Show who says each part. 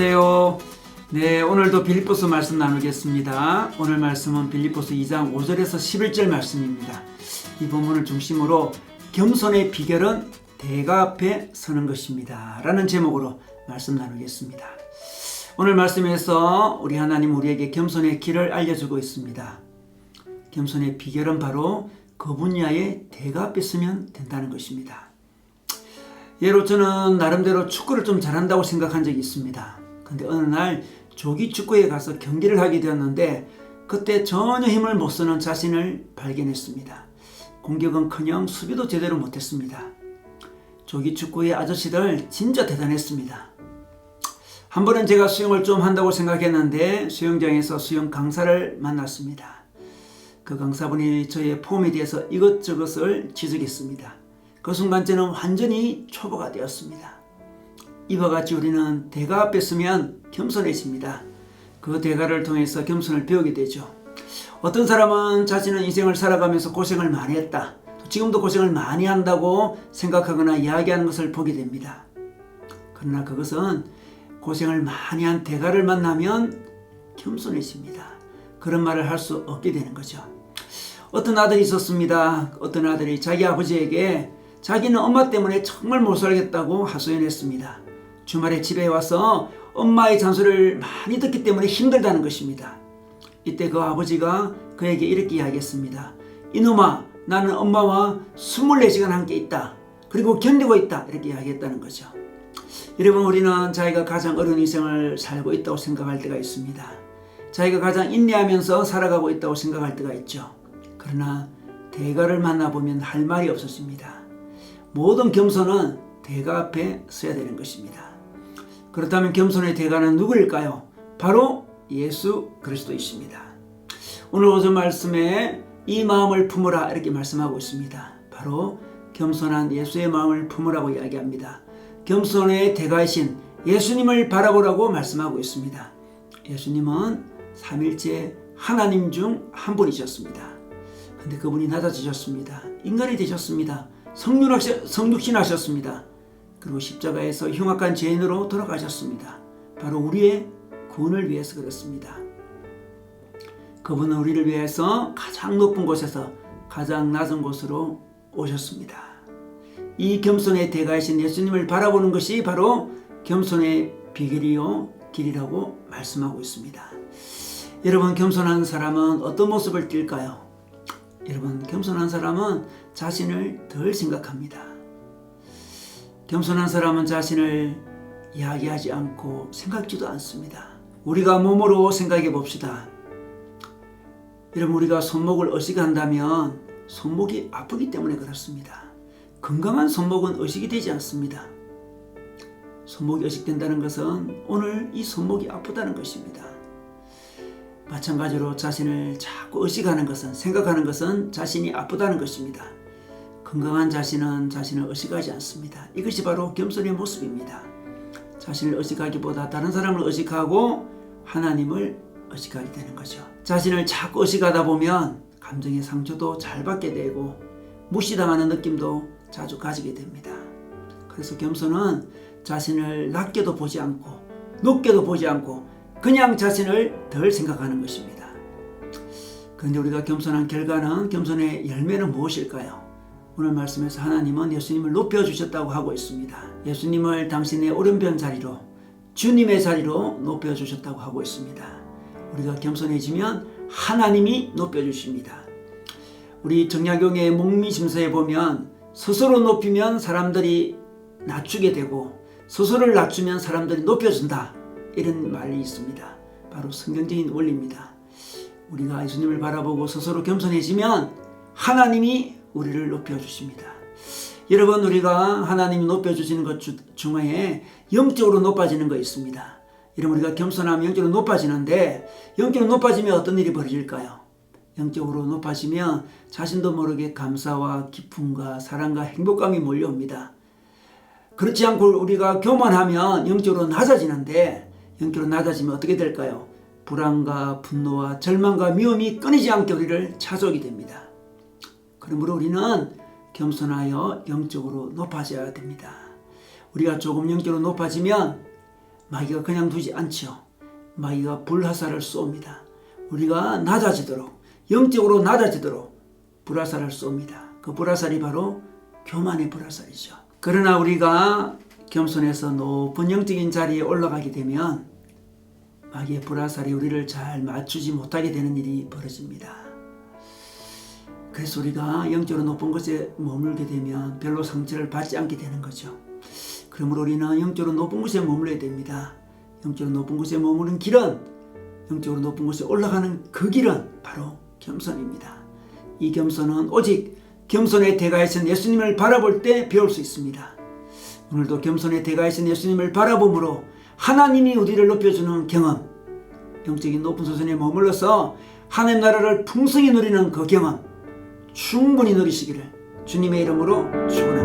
Speaker 1: 안녕하세요. 네, 오늘도 빌립보서 말씀 나누겠습니다. 오늘 말씀은 빌립보서 2장 5절에서 11절 말씀입니다. 이 본문을 중심으로 겸손의 비결은 대가 앞에 서는 것입니다 라는 제목으로 말씀 나누겠습니다. 오늘 말씀에서 우리 하나님 우리에게 겸손의 길을 알려주고 있습니다. 겸손의 비결은 바로 그 분야의 대가 앞에 서면 된다는 것입니다. 예로 저는 나름대로 축구를 좀 잘한다고 생각한 적이 있습니다. 근데 어느 날 조기 축구에 가서 경기를 하게 되었는데 그때 전혀 힘을 못 쓰는 자신을 발견했습니다. 공격은커녕 수비도 제대로 못했습니다. 조기 축구의 아저씨들 진짜 대단했습니다. 한 번은 제가 수영을 좀 한다고 생각했는데 수영장에서 수영 강사를 만났습니다. 그 강사분이 저의 폼에 대해서 이것저것을 지적했습니다. 그 순간 저는 완전히 초보가 되었습니다. 이와 같이 우리는 대가 앞에 서면 겸손해집니다. 그 대가를 통해서 겸손을 배우게 되죠. 어떤 사람은 자신은 인생을 살아가면서 고생을 많이 했다, 지금도 고생을 많이 한다고 생각하거나 이야기하는 것을 보게 됩니다. 그러나 그것은 고생을 많이 한 대가를 만나면 겸손해집니다. 그런 말을 할 수 없게 되는 거죠. 어떤 아들이 있었습니다. 어떤 아들이 자기 아버지에게 자기는 엄마 때문에 정말 못 살겠다고 하소연했습니다. 주말에 집에 와서 엄마의 잔소리를 많이 듣기 때문에 힘들다는 것입니다. 이때 그 아버지가 그에게 이렇게 이야기했습니다. 이놈아, 나는 엄마와 24시간 함께 있다. 그리고 견디고 있다. 이렇게 이야기했다는 거죠. 여러분, 우리는 자기가 가장 어려운 인생을 살고 있다고 생각할 때가 있습니다. 자기가 가장 인내하면서 살아가고 있다고 생각할 때가 있죠. 그러나 대가를 만나보면 할 말이 없어집니다. 모든 겸손은 대가 앞에 서야 되는 것입니다. 그렇다면 겸손의 대가는 누구일까요? 바로 예수 그리스도이십니다. 오늘 오전 말씀에 이 마음을 품으라 이렇게 말씀하고 있습니다. 바로 겸손한 예수의 마음을 품으라고 이야기합니다. 겸손의 대가이신 예수님을 바라보라고 말씀하고 있습니다. 예수님은 삼일째 하나님 중 한 분이셨습니다. 근데 그분이 낮아지셨습니다. 인간이 되셨습니다. 성육신 하셨습니다. 그리고 십자가에서 흉악한 죄인으로 돌아가셨습니다. 바로 우리의 구원을 위해서 그렇습니다. 그분은 우리를 위해서 가장 높은 곳에서 가장 낮은 곳으로 오셨습니다. 이 겸손의 대가이신 예수님을 바라보는 것이 바로 겸손의 비결이요 길이라고 말씀하고 있습니다. 여러분, 겸손한 사람은 어떤 모습을 띌까요? 여러분, 겸손한 사람은 자신을 덜 생각합니다. 겸손한 사람은 자신을 이야기하지 않고 생각지도 않습니다. 우리가 몸으로 생각해 봅시다. 여러분, 우리가 손목을 의식한다면 손목이 아프기 때문에 그렇습니다. 건강한 손목은 의식이 되지 않습니다. 손목이 의식된다는 것은 오늘 이 손목이 아프다는 것입니다. 마찬가지로 자신을 자꾸 의식하는 것은, 생각하는 것은 자신이 아프다는 것입니다. 건강한 자신은 자신을 의식하지 않습니다. 이것이 바로 겸손의 모습입니다. 자신을 의식하기보다 다른 사람을 의식하고 하나님을 의식하게 되는 거죠. 자신을 자꾸 의식하다 보면 감정의 상처도 잘 받게 되고 무시당하는 느낌도 자주 가지게 됩니다. 그래서 겸손은 자신을 낮게도 보지 않고 높게도 보지 않고 그냥 자신을 덜 생각하는 것입니다. 그런데 우리가 겸손한 결과는, 겸손의 열매는 무엇일까요? 오늘 말씀에서 하나님은 예수님을 높여주셨다고 하고 있습니다. 예수님을 당신의 오른편 자리로, 주님의 자리로 높여주셨다고 하고 있습니다. 우리가 겸손해지면 하나님이 높여주십니다. 우리 정약용의 목미심서에 보면 스스로 높이면 사람들이 낮추게 되고 스스로를 낮추면 사람들이 높여준다, 이런 말이 있습니다. 바로 성경적인 원리입니다. 우리가 예수님을 바라보고 스스로 겸손해지면 하나님이 우리를 높여주십니다. 여러분, 우리가 하나님이 높여주시는 것 중에 영적으로 높아지는 거 있습니다. 여러분, 우리가 겸손하면 영적으로 높아지는데 영적으로 높아지면 어떤 일이 벌어질까요? 영적으로 높아지면 자신도 모르게 감사와 기쁨과 사랑과 행복감이 몰려옵니다. 그렇지 않고 우리가 교만하면 영적으로 낮아지는데, 영적으로 낮아지면 어떻게 될까요? 불안과 분노와 절망과 미움이 끊이지 않게 우리를 찾아오게 됩니다. 그러므로 우리는 겸손하여 영적으로 높아져야 됩니다. 우리가 조금 영적으로 높아지면 마귀가 그냥 두지 않죠. 마귀가 불화살을 쏩니다. 우리가 낮아지도록, 영적으로 낮아지도록 불화살을 쏩니다. 그 불화살이 바로 교만의 불화살이죠. 그러나 우리가 겸손해서 높은 영적인 자리에 올라가게 되면 마귀의 불화살이 우리를 잘 맞추지 못하게 되는 일이 벌어집니다. 그래서 우리가 영적으로 높은 곳에 머물게 되면 별로 상처를 받지 않게 되는 거죠. 그러므로 우리는 영적으로 높은 곳에 머물러야 됩니다. 영적으로 높은 곳에 머무는 길은, 영적으로 높은 곳에 올라가는 그 길은 바로 겸손입니다. 이 겸손은 오직 겸손의 대가이신 예수님을 바라볼 때 배울 수 있습니다. 오늘도 겸손의 대가이신 예수님을 바라봄으로 하나님이 우리를 높여주는 경험, 영적인 높은 소선에 머물러서 하나님 나라를 풍성히 누리는 그 경험 충분히 누리시기를 주님의 이름으로 축원합니다.